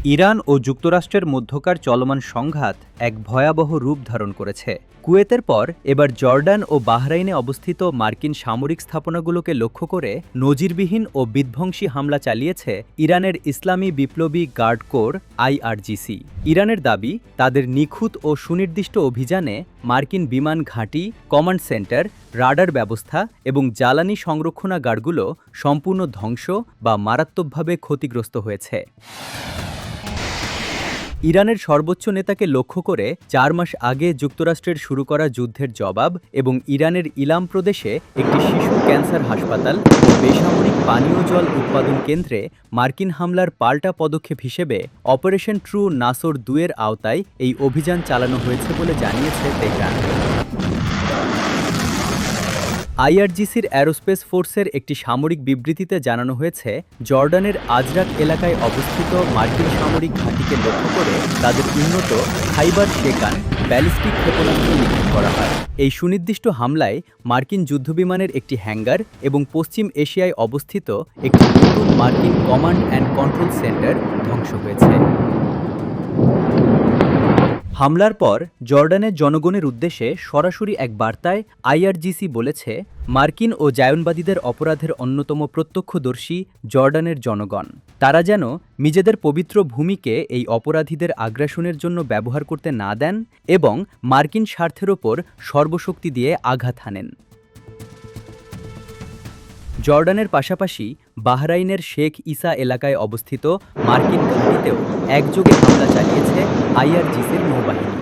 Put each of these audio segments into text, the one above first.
Iran ও যুক্তরাষ্ট্রের মধ্যকার চলমান সংঘাত এক ভয়াবহ রূপ ধারণ করেছে। কুয়েতের পর এবার জর্ডান ও বাহরাইনে অবস্থিত মার্কিন সামরিক স্থাপনাগুলোকে লক্ষ্য করে নজিরবিহীন ও বিধ্বংসী হামলা চালিয়েছে ইরানের ইসলামী বিপ্লবী গার্ড কোর আইআরজিসি। ইরানের দাবি, তাদের নিখুঁত ও সুনির্দিষ্ট অভিযানে মার্কিন বিমান ঘাঁটি, কমান্ড সেন্টার, রাডার ব্যবস্থা এবং জ্বালানি সংরক্ষণাগারগুলো সম্পূর্ণ ধ্বংস বা মারাত্মকভাবে ক্ষতিগ্রস্ত হয়েছে। ইরানের সর্বোচ্চ নেতাকে লক্ষ্য করে ৪ মাস আগে যুক্তরাষ্ট্রের শুরু করা যুদ্ধের জবাব এবং ইরানের ইলাম প্রদেশে একটি শিশু ক্যান্সার হাসপাতাল ও বেসামরিক পানীয় জল উৎপাদন কেন্দ্রে মার্কিন হামলার পাল্টা পদক্ষেপ হিসেবে অপারেশন ট্রু নাসর ২ এর আওতায় এই অভিযান চালানো হয়েছে বলে জানিয়েছে তেহরান। আইআরজিসির অ্যারোস্পেস ফোর্সের একটি সামরিক বিবৃতিতে জানানো হয়েছে, জর্ডানের আজরাক এলাকায় অবস্থিত মার্কিন সামরিক ঘাঁটিকে লক্ষ্য করে তাদের উন্নত খাইবার শেকান ব্যালিস্টিক ক্ষেপণাস্ত্র নিক্ষেপ করা হয়। এই সুনির্দিষ্ট হামলায় মার্কিন যুদ্ধবিমানের একটি হ্যাঙ্গার এবং পশ্চিম এশিয়ায় অবস্থিত একটি নতুন মার্কিন কমান্ড অ্যান্ড কন্ট্রোল সেন্টার ধ্বংস হয়েছে। হামলার পর জর্ডানের জনগণের উদ্দেশ্যে সরাসরি এক বার্তায় আইআরজিসি বলেছে, মার্কিন ও জায়নবাদীদের অপরাধের অন্যতম প্রত্যক্ষদর্শী জর্ডানের জনগণ। তারা যেন নিজেদের পবিত্র ভূমিকে এই অপরাধীদের আগ্রাসনের জন্য ব্যবহার করতে না দেন এবং মার্কিন স্বার্থের ওপর সর্বশক্তি দিয়ে আঘাত হানেন। জর্ডানের পাশাপাশি বাহরাইনের শেখ ইসা এলাকায় অবস্থিত মার্কিন ঘাঁটিতেও একযোগে হামলা চালিয়েছে আইআরজিসির নৌবাহিনী।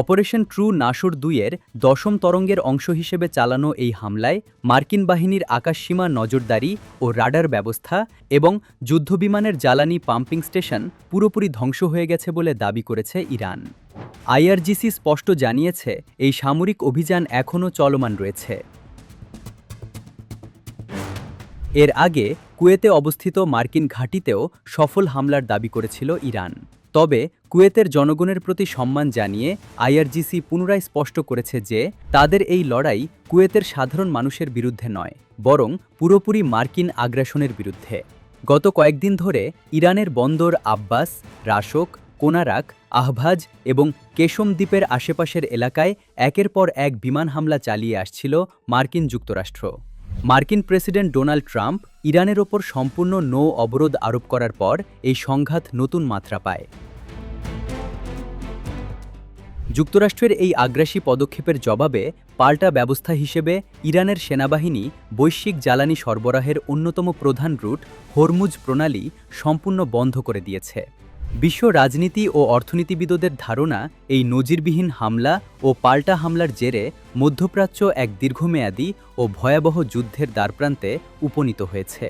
অপারেশন ট্রু নাসর ২ এর ১০ম তরঙ্গের অংশ হিসেবে চালানো এই হামলায় মার্কিন বাহিনীর আকাশসীমা নজরদারি ও রাডার ব্যবস্থা এবং যুদ্ধবিমানের জ্বালানি পাম্পিং স্টেশন পুরোপুরি ধ্বংস হয়ে গেছে বলে দাবি করেছে ইরান। আইআরজিসি স্পষ্ট জানিয়েছে, এই সামরিক অভিযান এখনও চলমান রয়েছে। এর আগে কুয়েতে অবস্থিত মার্কিন ঘাঁটিতেও সফল হামলার দাবি করেছিল ইরান। তবে কুয়েতের জনগণের প্রতি সম্মান জানিয়ে আইআরজিসি পুনরায় স্পষ্ট করেছে যে তাদের এই লড়াই কুয়েতের সাধারণ মানুষের বিরুদ্ধে নয়, বরং পুরোপুরি মার্কিন আগ্রাসনের বিরুদ্ধে। গত কয়েকদিন ধরে ইরানের বন্দর আব্বাস, রাশক, কোনারাক, আহভাজ এবং কেশম দ্বীপের আশেপাশের এলাকায় একের পর এক বিমান হামলা চালিয়ে আসছিল মার্কিন যুক্তরাষ্ট্র। মার্কিন প্রেসিডেন্ট ডোনাল্ড ট্রাম্প ইরানের ওপর সম্পূর্ণ নৌ অবরোধ আরোপ করার পর এই সংঘাত নতুন মাত্রা পায়। যুক্তরাষ্ট্রের এই আগ্রাসী পদক্ষেপের জবাবে পাল্টা ব্যবস্থা হিসেবে ইরানের সেনাবাহিনী বৈশ্বিক জ্বালানি সরবরাহের অন্যতম প্রধান রুট হরমুজ প্রণালী সম্পূর্ণ বন্ধ করে দিয়েছে। বিশ্ব রাজনীতি ও অর্থনীতিবিদদের ধারণা, এই নজিরবিহীন হামলা ও পাল্টা হামলার জেরে মধ্যপ্রাচ্য এক দীর্ঘমেয়াদী ও ভয়াবহ যুদ্ধের দ্বারপ্রান্তে উপনীত হয়েছে।